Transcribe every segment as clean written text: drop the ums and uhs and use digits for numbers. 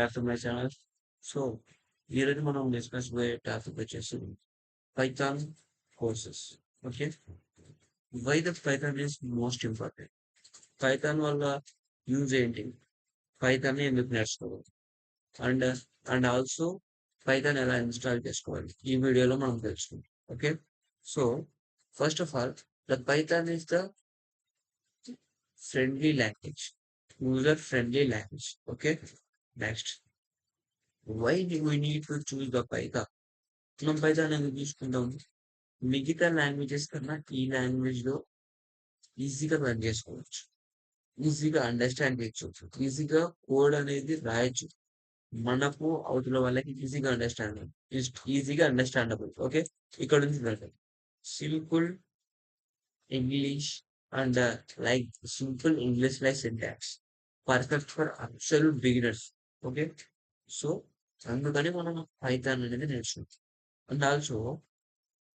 back to my channel. So, ఈరోజు మనం discuss పోయే టాపిక్ వచ్చేసి Python courses. Okay, why the Python is most important. Python వల్ల use ఏంటి, పైథాన్ ఎందుకు నేర్చుకోవాలి, అండ్ అండ్ ఆల్సో పైథాన్ ఎలా ఇన్స్టాల్ చేసుకోవాలి, ఈ వీడియోలో మనం తెలుసుకుంటాం. Okay, so first of all the Python is the friendly language, user friendly language. Okay, next, why we need to choose the Python. మనం పైథాన్ ఎందుకు తీసుకుంటాం, మిగతా లాంగ్వేజెస్ కన్నా ఈ లాంగ్వేజ్ లో ఈజీగా రన్ చేసుకోవచ్చు, ఈజీగా అండర్స్టాండ్ చేయొచ్చు, ఈజీగా కోడ్ అనేది రాయొచ్చు, మనకు అవతల వాళ్ళకి ఈజీగా అండర్స్టాండబుల్. ఓకే, ఇక్కడ ఉంది simple English and like simple English like syntax, perfect for absolute beginners. Okay, so అందుకని మనం పైథాన్ అనేది నేర్చుకుంటాం. And also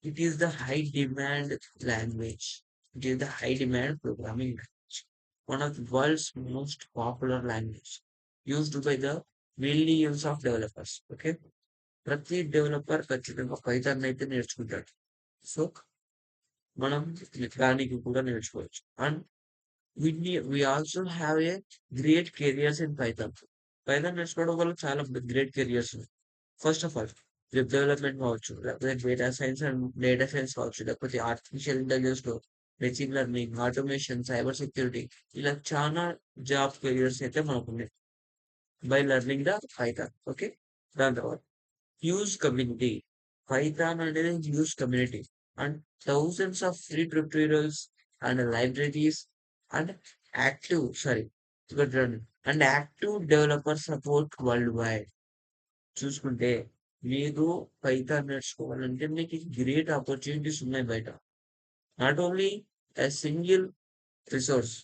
it is the high demand language. It is the high demand programming language. One of the world's most popular language used by the millions of developers. Okay. ప్రతి developer ఖచ్చితంగా Python అయితే నేర్చుకుంటాడు. So మనం దానికి కూడా నేర్చుకోవచ్చు. And we also have a great careers in Python. Python నేర్చుకోవడం వల్ల చాలా గ్రేట్ కెరియర్స్ ఉన్నాయి. First of all web development కావచ్చు, లేకపోతే డేటా సైన్స్ కావచ్చు, లేకపోతే ఆర్టిఫిషియల్ ఇంటెలిజెన్స్ లో machine learning, automation, cyber security, ఇలా చాలా జాబ్ కెరియర్స్ అయితే మనకు ఉన్నాయి by learning the Python. Okay, దాని తర్వాత హ్యూజ్ కమ్యూనిటీ. పైథాన్ అనేది huge community and thousands of free tutorials and libraries and ఇక్కడ active developer support worldwide. చూసుకుంటే మీరు పైథాన్ నేర్చుకోవాలంటే మీకు గ్రేట్ ఆపర్చునిటీస్ ఉన్నాయి బయట. నాట్ ఓన్లీ సింగిల్ రిసోర్స్,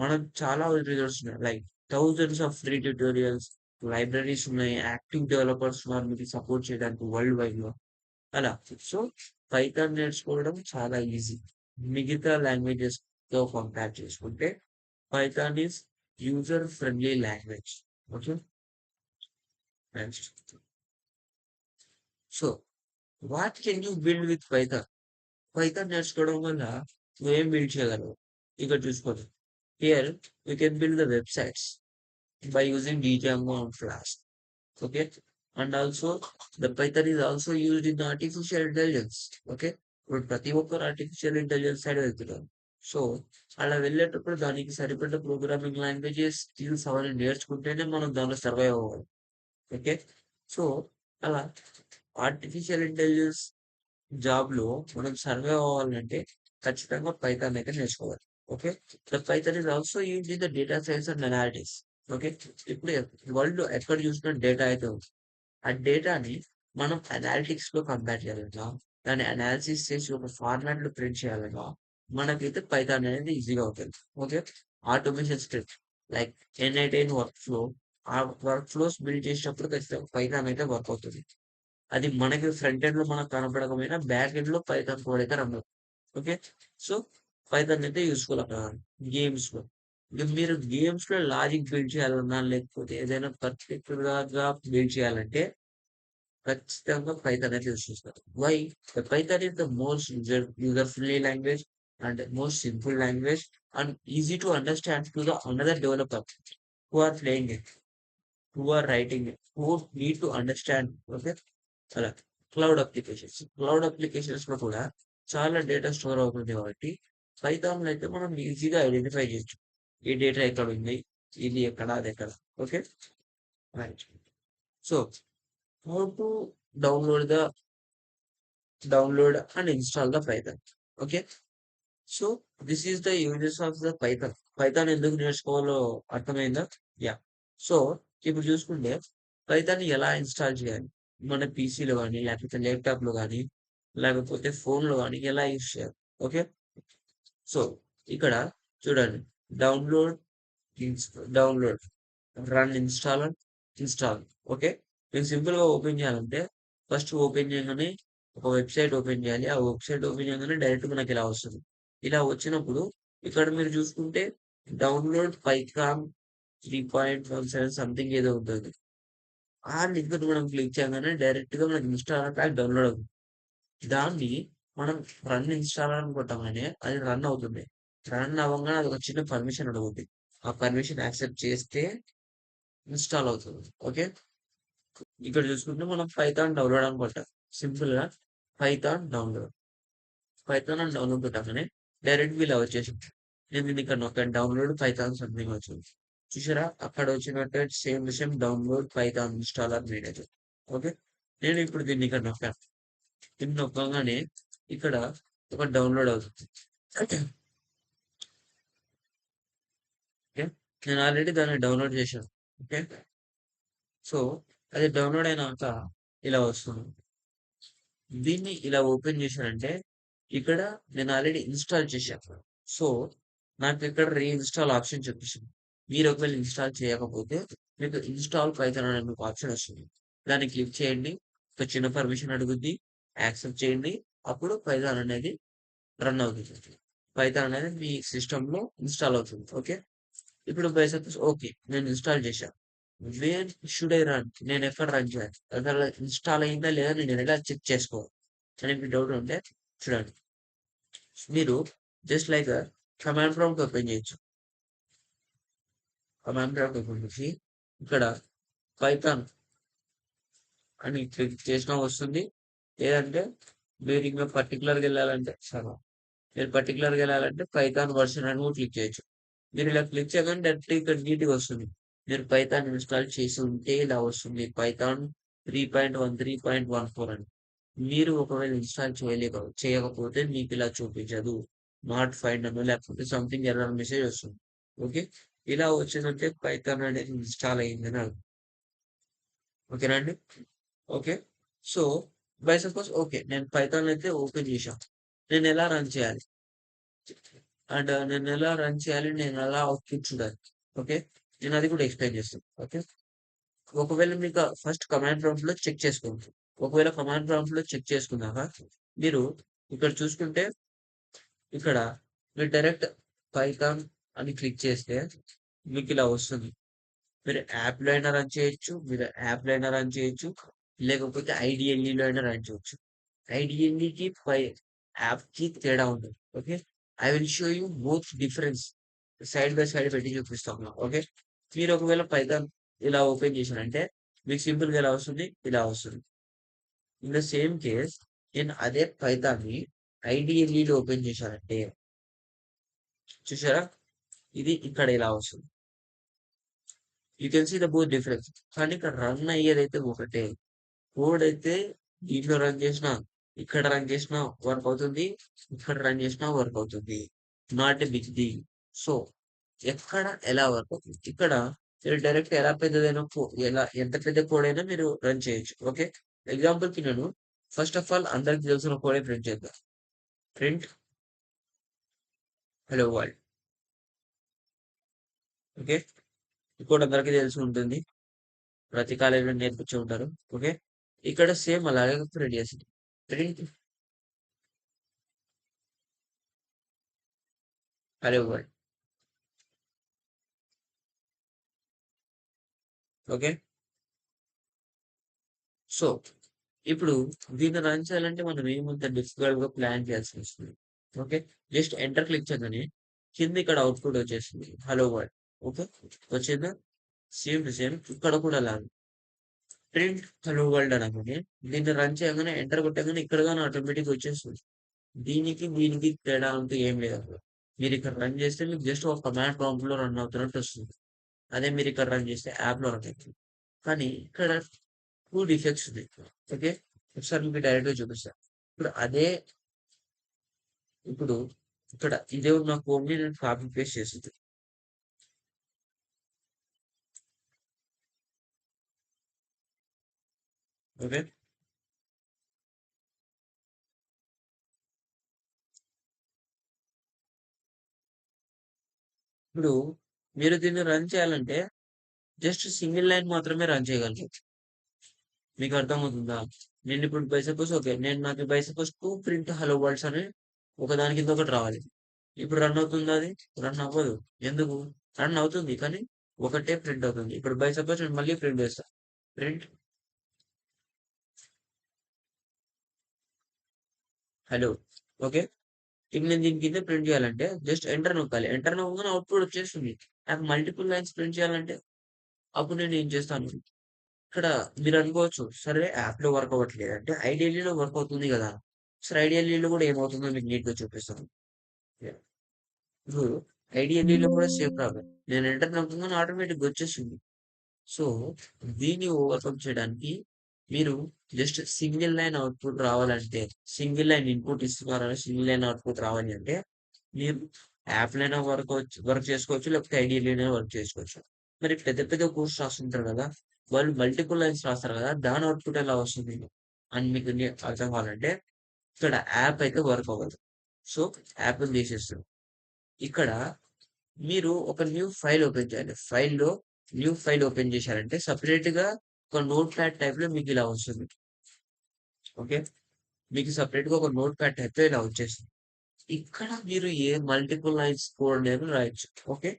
మనకు చాలా రిసోర్స్ ఉన్నాయి, like thousands of free tutorials, libraries ఉన్నాయి, యాక్టివ్ డెవలపర్స్ ఉన్నారు మీకు సపోర్ట్ చేయడానికి వరల్డ్ వైడ్ లో. అలా సో పైథాన్ నేర్చుకోవడం చాలా ఈజీ మిగతా లాంగ్వేజెస్ తో కంపేర్ చేసుకుంటే. Python is user friendly language. Okay, next, so what can you build with Python. Python నేర్చుకోవడం వల్ల నువ్వేం బిల్డ్ చేయగలవు ఇక్కడ చూసుకోవచ్చు. Here you can build the websites by using Django and Flask. Okay, and also the Python is also used in artificial intelligence. Okay, ఇప్పుడు ప్రతి ఒక్కరు artificial intelligence side వెళ్తున్నారు. సో అలా వెళ్ళేటప్పుడు దానికి సరిపడ్డ ప్రోగ్రామింగ్ లాంగ్వేజెస్ స్కిల్స్ అవన్నీ నేర్చుకుంటేనే మనం దానిలో సర్వైవ్ అవ్వాలి. ఓకే, సో అలా ఆర్టిఫిషియల్ ఇంటెలిజెన్స్ జాబ్ లో మనం సర్వైవ్ అవ్వాలంటే ఖచ్చితంగా పైథాన్ అయితే నేర్చుకోవాలి. Okay, the Python is also use in the data science and analytics. Okay, ఇప్పుడు వరల్డ్ ఎక్కడ చూసిన డేటా అయితే ఉంది, ఆ డేటాని మనం అనాలిటిక్స్ లో కంపేర్ చేయాలన్నా, దాన్ని అనాలిసిస్ చేసి ఒక ఫార్మాట్ లో ప్రింట్ చేయాలన్నా మనకైతే పైథాన్ అనేది ఈజీగా అవుతుంది. Okay, automation script like N8N work flow, ఆ వర్క్ ఫ్లోస్ బిల్డ్ చేసినప్పుడు ఖచ్చితంగా పైథాన్ అయితే వర్క్ అవుతుంది. అది మనకి ఫ్రంట్ ఎండ్ లో మనకు కనపడకపోయినా బ్యాక్ ఎండ్ లో పైథాన్ కోడ్ అయితే రన్ అవుతుంది. ఓకే, సో పైథాన్ అయితే యూస్ఫుల్ అక్కడ గేమ్స్ లో. ఇక మీరు గేమ్స్ లో లాజిక్ బిల్డ్ చేయాలన్నా, లేకపోతే ఏదైనా పర్టికులర్ గా బిల్డ్ చేయాలంటే ఖచ్చితంగా పైథాన్ అయితే యూస్ చేస్తారు. Why the Python is the most user friendly language and most simple language and easy to understand to the another developer who are playing it, who are writing it, who need to understand. Okay, అలా cloud applications లో కూడా చాలా data store అవుతుంది కాబట్టి Python అయితే మనం ఈజీగా identify చేయొచ్చు ఈ డేటా ఎక్కడ ఉంది, ఇది ఎక్కడ, అది ఎక్కడ. Okay, right. So how to download the download and install the Python. Okay, so this is the uses of the Python. Python ఎందుకు నేర్చుకోవాలో అర్థమైందా? యా. సో ఇప్పుడు చూసుకుంటే పైథాన్ ఎలా ఇన్స్టాల్ చేయాలి, మన పీసీలో కానీ, లేకపోతే ల్యాప్టాప్ లో కానీ, లేకపోతే ఫోన్ లో కానీ ఎలా యూస్ చేయాలి. ఓకే, సో ఇక్కడ చూడండి, download, download, run, install. Okay, నేను సింపుల్ గా ఓపెన్ చేయాలంటే ఫస్ట్ ఓపెన్ చేయగానే ఒక వెబ్సైట్ ఓపెన్ చేయాలి. ఆ వెబ్సైట్ ఓపెన్ చేయగానే డైరెక్ట్ మనకి ఇలా వస్తుంది. ఇలా వచ్చినప్పుడు ఇక్కడ మీరు చూసుకుంటే డౌన్లోడ్ పైథాన్ 3.17 సంథింగ్ ఏదో ఉంటుంది. ఆ లింక్ మనం క్లిక్ చేయగానే డైరెక్ట్ గా మనకి ఇన్‌స్టాలర్ ప్యాక్ డౌన్‌లోడ్ అవుతుంది. దాన్ని మనం రన్ ఇన్‌స్టాలర్ అని కొట్టగానే అది రన్ అవుతుంది. రన్ అవ్వంగానే అదొక చిన్న పర్మిషన్ అడుగుద్ది. ఆ పర్మిషన్ యాక్సెప్ట్ చేస్తే ఇన్‌స్టాల్ అవుతుంది. ఓకే. ఇక్కడ చూసుకుంటే మనం పైథాన్ డౌన్‌లోడ్ అని కొట్టాలి. సింపుల్‌గా పైథాన్ డౌన్‌లోడ్. పైథాన్ అని డౌన్‌లోడ్ కొట్టగానే డైరెక్ట్‌గా ఇలా వచ్చేసింది. నేను దీన్ని ఇక్కడ నొక్కాను డౌన్‌లోడ్ పైథాన్ సంథింగ్ వచ్చింది. చూసారా? అక్కడ వచ్చినట్టే సేమ్ విషయం download Python installer needed. Okay. నేను ఇప్పుడు దీన్ని ఇక్కడ నొక్కాను. దీన్ని నొక్కగానే ఇక్కడ ఒక డౌన్‌లోడ్ అవుతుంది. ఓకే. నేను ఆల్రెడీ దాన్ని డౌన్‌లోడ్ చేశాను. ఓకే. సో, అది డౌన్‌లోడ్ అయినాక ఇలా వస్తుంది. దీన్ని ఇలా ఓపెన్ చేశానంటే ఇక్కడ నేను ఆల్రెడీ ఇన్‌స్టాల్ చేశాను. సో, నాకు ఇక్కడ రీఇన్‌స్టాల్ ఆప్షన్ చూపిస్తుంది. మీరు ఒకవేళ ఇన్‌స్టాల్ చేయకపోతే మీకు ఇన్‌స్టాల్ పైథాన్ అనే మీకు ఆప్షన్ వస్తుంది. దాన్ని క్లిక్ చేయండి. ఒక చిన్న పర్మిషన్ అడుగుద్ది. యాక్సెప్ట్ చేయండి. అప్పుడు పైథాన్ అనేది రన్ అవుతుంది. పైథాన్ అనేది మీ సిస్టమ్‌లో ఇన్‌స్టాల్ అవుతుంది. ఓకే. ఇప్పుడు బై సపోజ్ ఓకే. నేను ఇన్‌స్టాల్ చేశా. Wear should I run? నేను ఎక్కడ రన్ చేయాలి? అసలు ఇన్‌స్టాల్ అయిందా లేదా నేను ఎలా చెక్ చేసుకోవాలి? అని మీకు డౌట్ ఉంటే చూడండి. మీరు just like command prompt open చేయొచ్చు. కమాండ్ ప్రాంప్ట్ ఓపెన్ చేసి ఇక్కడ పైథాన్ అని క్లిక్ చేసినా వస్తుంది. లేదంటే మీరు ఇంకా పర్టికులర్‌గా వెళ్ళాలంటే మీరు పర్టికులర్‌గా వెళ్ళాలంటే పైథాన్ వర్షన్ అని కూడా క్లిక్ చేయొచ్చు. మీరు ఇలా క్లిక్ చేయగానే డైరెక్ట్‌గా ఇక్కడ నీట్‌గా వస్తుంది. మీరు పైథాన్ ఇన్‌స్టాల్ చేసి ఉంటే ఇలా వస్తుంది. పైథాన్ 3.1, 3.14 అని. మీరు ఒకవేళ ఇన్‌స్టాల్ చేయకపోతే మీకు ఇలా చూపించదు. నాట్ ఫైండ్ అనో లేకపోతే సంథింగ్ ఎర్రర్ మెసేజ్ వస్తుంది. ఓకే. ఇలా వచ్చిందంటే పైథాన్ అనేది ఇన్‌స్టాల్ అయిందని అర్థం. ఓకేనా అండి? Okay. So, by suppose okay. నేను పైథాన్ అయితే ఓపెన్ చేశా. నేనెలా రన్ చేయాలి? అండ్ నేనెలా రన్ చేయాలి? నేనెలా అవుట్‌పుట్ చూడాలి? ఓకే. నేనది కూడా ఎక్స్‌ప్లెయిన్ చేస్తాను. ఓకే. ఒకవేళ మీకు ఫస్ట్ కమాండ్ ప్రాంప్ట్‌లో చెక్ చేసుకోండి. ఒకవేళ కమాండ్ ప్రాంప్ట్‌లో చెక్ చేసుకున్నాక మీరు ఇక్కడ చూసుకుంటే ఇక్కడ మీరు డైరెక్ట్ పైథాన్ అని క్లిక్ చేస్తే మీకిలా వస్తుంది. మీరు యాప్‌లో అయినా రన్ చేయొచ్చు. మీరు యాప్‌లో అయినా రన్ చేయొచ్చు. లేకపోతే ఐడీఎల్‌ఈలో అయినా రన్ చేయొచ్చు. ఐడీఎల్‌ఈకి యాప్‌కి తేడా ఉంటుంది. Okay. I will show you both difference side by side పెట్టి చూపిస్తాను. ఓకే. మీరు ఒకవేళ పైథాన్ ఇలా ఓపెన్ చేశారంటే మీకు సింపుల్‌గా ఎలా వస్తుంది? ఇలా వస్తుంది. ఇన్ ద సేమ్ కేస్ నేను అదే పైథాన్‌ని ఐడీఎల్‌ఈలో ఓపెన్ చేశానంటే చూసారా? ఇది ఇక్కడ ఇలా వస్తుంది. You can see the both difference. కానీ ఇక్కడ రన్ అయ్యేదైతే ఒకటే. కోడ్ అయితే దీంట్లో రన్ చేసినా, ఇక్కడ రన్ చేసినా వర్క్ అవుతుంది. ఇక్కడ రన్ చేసినా వర్క్ అవుతుంది. Not a big deal. So, ఎక్కడ ఎలా వర్క్ అవుతుంది. ఇక్కడ మీరు డైరెక్ట్ ఎలా పెద్దదైనా ఎలా ఎంత పెద్ద కోడ్ అయినా మీరు రన్ చేయొచ్చు. ఓకే. ఎగ్జాంపుల్‌కి నేను ఫస్ట్ ఆఫ్ ఆల్ అందరికి తెలిసిన కోడే ప్రింట్ చేద్దాం. Print hello world. ఓకే. ఈ కోడ్ అందరికీ తెలిసి ఉంటుంది. ప్రతి కాలేజీలో నేర్పించి ఉంటారు. ఓకే. ఇక్కడ సేమ్ అలాగే ప్రింట్ చేసింది. Print hello world. Okay. So, ఇప్పుడు దీన్ని రన్ చేయాలంటే మనం ఏమంత డిఫికల్ట్‌గా ప్లాన్ చేయాల్సి వస్తుంది. ఓకే. జస్ట్ ఎంటర్ క్లిక్ చేయగానే కింద ఇక్కడ అవుట్‌పుట్ వచ్చేస్తుంది. Hello world. ఓకే. వచ్చిందా? సేమ్ టు సేమ్ ఇక్కడ కూడా అలానే. ప్రింట్ హలో వరల్డ్ అనగానే దీన్ని రన్ చేయగానే ఎంటర్ కొట్టగానే ఇక్కడ గాని ఆటోమేటిక్‌గా వచ్చేస్తుంది. దీనికి తేడా అంటూ ఏం లేదసలు. మీరు ఇక్కడ రన్ చేస్తే మీకు జస్ట్ ఒక కమాండ్ ప్రాంప్ట్‌లో రన్ అవుతున్నట్టు వస్తుంది. అదే మీరు ఇక్కడ రన్ చేస్తే యాప్‌లో రన్ అవుతుంది. కానీ ఇక్కడ 2 డిఫెక్ట్స్ ఉన్నాయి. ఓకే. ఒకసారి మీకు డైరెక్ట్‌గా చూపిస్తా. ఇప్పుడు అదే ఇప్పుడు ఇక్కడ ఇదే ఉన్న కోడ్‌ని నేను కాపీ పేస్ట్ చేసింది. ఓకే. ఇప్పుడు మీరు దీన్ని రన్ చేయాలంటే జస్ట్ సింగిల్ లైన్ మాత్రమే రన్ చేయగలరు. మీకు అర్థమవుతుందా? నేనిప్పుడు బై సపోజ్ ఓకే. నాకు by suppose 2 print hello words అని ఒకదాని కింద ఒకటి రావాలి. ఇప్పుడు రన్ అవుతుందా అది? రన్ అవ్వదు. ఎందుకు? రన్ అవుతుంది. కానీ ఒకటే ప్రింట్ అవుతుంది. ఇప్పుడు బై సపోజ్ నేను మళ్ళీ ప్రింట్ చేస్తా. Print hello. ఓకే. ఇప్పుడు నేను దీని కింద ప్రింట్ చేయాలంటే జస్ట్ ఎంటర్ నొక్కాలి. ఎంటర్ నొక్కగానే అవుట్‌పుట్ వచ్చేస్తుంది. నాకు మల్టిపుల్ లైన్స్ ప్రింట్ చేయాలంటే అప్పుడు నేను ఏం చేస్తాను? ఇక్కడ మీరు అనుకోవచ్చు, సరే యాప్‌లో వర్క్ అవ్వట్లేదు అంటే ఐడియల్‌లీలో వర్క్ అవుతుంది గదా! సరే ఐడియల్‌లీలో కూడా ఏమవుతుందో మీకు నీట్‌గా చూపిస్తాను. యాహ్! ఇప్పుడు ఐడియల్‌లీలో కూడా సేమ్ ప్రాబ్లమ్. నేను ఎంటర్ నొక్కగానే ఆటోమేటిక్‌గా వచ్చేస్తుంది. సో, దీన్ని ఓవర్‌కమ్ చేయడానికి మీరు జస్ట్ సింగిల్ లైన్ అవుట్‌పుట్ రావాలంటే, సింగిల్ లైన్ ఇన్‌పుట్ ఇస్తున్నారు, సింగిల్ లైన్ అవుట్‌పుట్ రావాలి అంటే, మీరు యాప్‌లైనా వర్క్ చేసుకోవచ్చు. లేకపోతే ఐడియా‌లోనే వర్క్ చేసుకోవచ్చు. మరి పెద్ద పెద్ద కోడ్స్ రాస్తుంటారు కదా! వాళ్ళు మల్టిపుల్ లైన్స్ రాస్తారు కదా! దాని అవుట్‌పుట్ ఎలా వస్తుంది? అని మీకు అర్థం కావాలంటే, ఇక్కడ యాప్ అయితే వర్క్ అవ్వదు. సో, యాప్‌ని తీసేస్తారు. ఇక్కడ మీరు ఒక న్యూ ఫైల్ ఓపెన్ చేయాలి. న్యూ ఫైల్ ఓపెన్ చేశారంటే సెపరేట్‌గా ఒక నోట్‌ప్యాడ్ టైప్‌లో మీకిలా వస్తుంది. ఓకే. మీకు సెపరేట్‌గా ఒక నోట్‌ప్యాడ్ టైప్‌లో ఇలా వచ్చేస్తుంది. ఇక్కడ మీరు ఏ మల్టిపుల్ లైన్స్ కోడ్ అనేది రాయొచ్చు. ఓకే.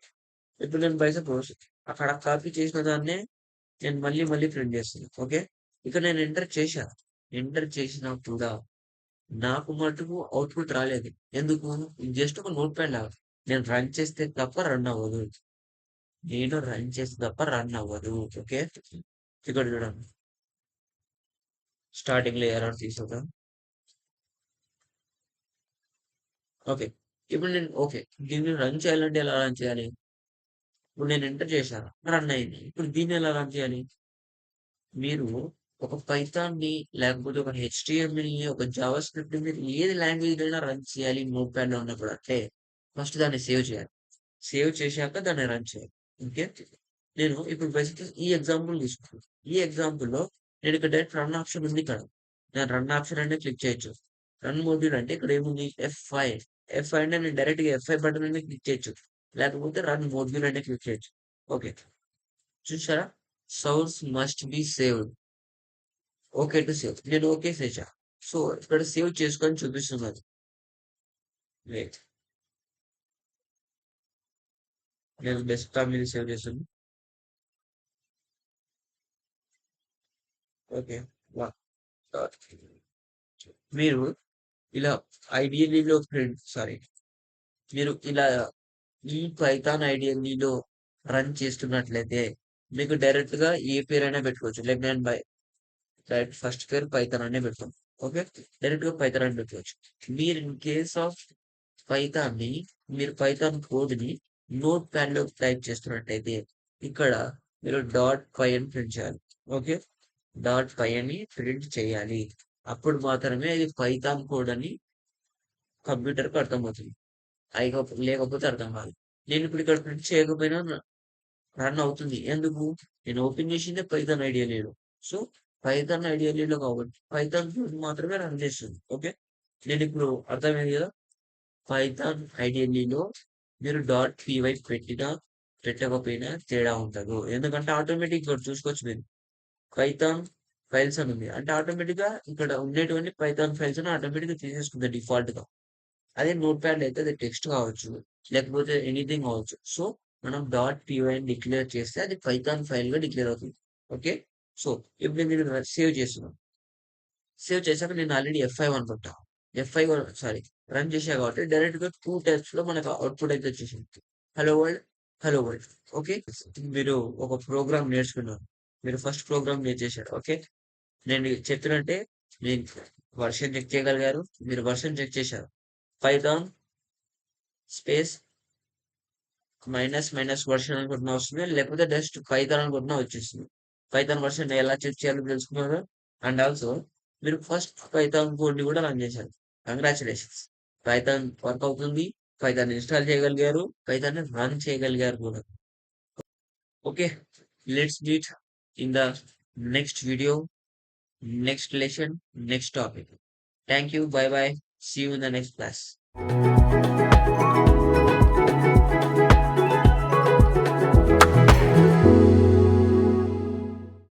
ఇప్పుడు నేను బై సపోజ్ అక్కడ కాపీ చేసిన దాన్నే నేను మళ్ళీ మళ్ళీ ప్రింట్ చేస్తున్నా. ఓకే. ఇక్కడ నేను ఎంటర్ చేశా. ఎంటర్ చేసినా కూడా నాకు మటుకు అవుట్‌పుట్ రాలేదు. ఎందుకు? ఇది జస్ట్ ఒక నోట్‌ప్యాడ్ లాగా. నేను రన్ చేస్తే తప్ప రన్ అవ్వదు. నేను రన్ చేస్తే తప్ప రన్ అవ్వదు. ఓకే. ఇక్కడ చూడండి. స్టార్టింగ్‌లో ఎర్రర్ తీసుకుందా. ఓకే. ఇప్పుడు నేను ఓకే. దీన్ని రన్ చేయాలంటే ఎలా రన్ చేయాలి? ఇప్పుడు నేను ఎంటర్ చేశాను. రన్ అయింది. ఇప్పుడు దీన్ని ఎలా రన్ చేయాలి? మీరు ఒక పైథాన్‌ని లేకపోతే ఒక హెచ్‌టీఎంఎల్‌ని, ఒక జావా స్క్రిప్ట్‌ని మీరు ఏది లాంగ్వేజ్‌లో అయినా రన్ చేయాలి నోట్‌ప్యాడ్‌లో ఉన్నప్పుడు అంటే ఫస్ట్ దాన్ని సేవ్ చేయాలి. సేవ్ చేశాక దాన్ని రన్ చేయాలి. ఓకే. నేను ఇప్పుడు బేసిక్‌గా ఈ ఎగ్జాంపుల్ తీసుకుంటున్నా. ఈ ఎగ్జాంపుల్‌లో నేను ఇక్కడ డైరెక్ట్ రన్ ఆప్షన్ ఉంది ఇక్కడ. నేను రన్ ఆప్షన్ అనే క్లిక్ చేయొచ్చు. రన్ మోడ్యూల్ అంటే ఇక్కడ ఏముంది F5. F5 అంటే నేను డైరెక్ట్‌గా F5 బటన్ మీద క్లిక్ చేయొచ్చు. లేకపోతే రన్ మోడ్యూల్ అంటే క్లిక్ చేయొచ్చు. ఓకే. చూసారా? Source must be saved. Okay to save. నేను ఓకే చేశా. సో, ఇక్కడ సేవ్ చేసుకొని చూపిస్తున్నది. వెయిట్. నేను డెస్క్‌టాప్ మీద సేవ్ చేశాను. ఓకే. వ డాట్ మీరు ఇలా ఐడియల్‌లీలో మీరు ఇలా ఈ పైథాన్ ఐడియల్‌లీలో రన్ చేస్తున్నట్లయితే మీకు డైరెక్ట్‌గా ఏ పేరైనా పెట్టుకోవచ్చు. లైక్ నేను డైరెక్ట్ ఫస్ట్ పేరు పైథాన్ అనే పెడతాం. ఓకే. డైరెక్ట్‌గా పైథాన్ అని పెట్టుకోవచ్చు. మీరు ఇన్ కేస్ ఆఫ్ పైథాన్‌ని మీరు పైథాన్ కోడ్‌ని నోట్‌ప్యాడ్‌లో టైప్ చేస్తున్నట్టయితే ఇక్కడ మీరు డాట్ పై అని ప్రింట్ చేయాలి. ఓకే. డాట్ పై అని ప్రింట్ చేయాలి. అప్పుడు మాత్రమే ఇది పైథాన్ కోడ్ అని కంప్యూటర్‌కి అర్థమవుతుంది. లేకపోతే అర్థం కాదు. నేను ఇప్పుడు ఇక్కడ ప్రింట్ చేయకపోయినా రన్ అవుతుంది. ఎందుకు? నేను ఓపెన్ చేసిందే పైథాన్ ఐడియాలీలో. సో, పైథాన్ ఐడియాలీలో కాబట్టి పైథాన్ కోడ్ మాత్రమే రన్ చేస్తుంది. ఓకే. నేనిప్పుడు అర్థమైంది కదా! పైథాన్ ఐడియాలీలో మీరు డాట్ పీవై పెట్టినా, పెట్టకపోయినా తేడా ఉండదు. ఎందుకంటే ఆటోమేటిక్‌గా ఇక్కడ చూసుకోవచ్చు మీరు. పైథాన్ ఫైల్స్ అని ఉంది. అంటే ఆటోమేటిక్‌గా ఇక్కడ ఉండేటువంటి పైథాన్ ఫైల్స్ అని ఆటోమేటిక్‌గా తీసేసుకుంది డిఫాల్ట్‌గా. అదే నోట్‌ప్యాడ్‌లో అయితే అది టెక్స్ట్ కావచ్చు. లేకపోతే ఎనీథింగ్ కావచ్చు. సో, మనం డాట్ పీవై అని డిక్లేర్ చేస్తే అది పైథాన్ ఫైల్‌గా డిక్లేర్ అవుతుంది. ఓకే. సో, ఇప్పుడు నేను సేవ్ చేస్తున్నాను. సేవ్ చేశాక నేను ఆల్రెడీ F5 అనుకుంటా. F5 సారీ రన్ చేశా కాబట్టి డైరెక్ట్‌గా 2 టైప్స్‌లో మనకు అవుట్‌పుట్ అయితే వచ్చేసింది. Hello world, hello world. Okay. మీరు ఒక ప్రోగ్రామ్ నేర్చుకున్నారు. మీరు ఫస్ట్ ప్రోగ్రామ్ నేర్చేసారు. ఓకే. నేను చెప్పినట్టే మీరు వర్షన్ చెక్ చేయగలిగారు. మీరు వర్షన్ చెక్ చేశారు. Python space minus minus version అని కొట్టినా వస్తుంది. లేకపోతే జస్ట్ పైథాన్ అని కొట్టినా వచ్చేస్తుంది. పైథాన్ వర్షన్ ఎలా చెక్ చేయాలో తెలుసుకున్నారు. అండ్ ఆల్సో మీరు ఫస్ట్ పైథాన్ కోడ్‌ని కూడా రన్ చేశారు. కంగ్రాచ్యులేషన్స్. పైథాన్ వర్క్ అవుతుంది. పైథాన్ ఇన్‌స్టాల్ చేయగలిగారు. పైథాన్‌ని రన్ చేయగలిగారు కూడా. Okay. Let's meet in the next video, next lesson, next topic. Thank you. Bye bye. See you in the next class.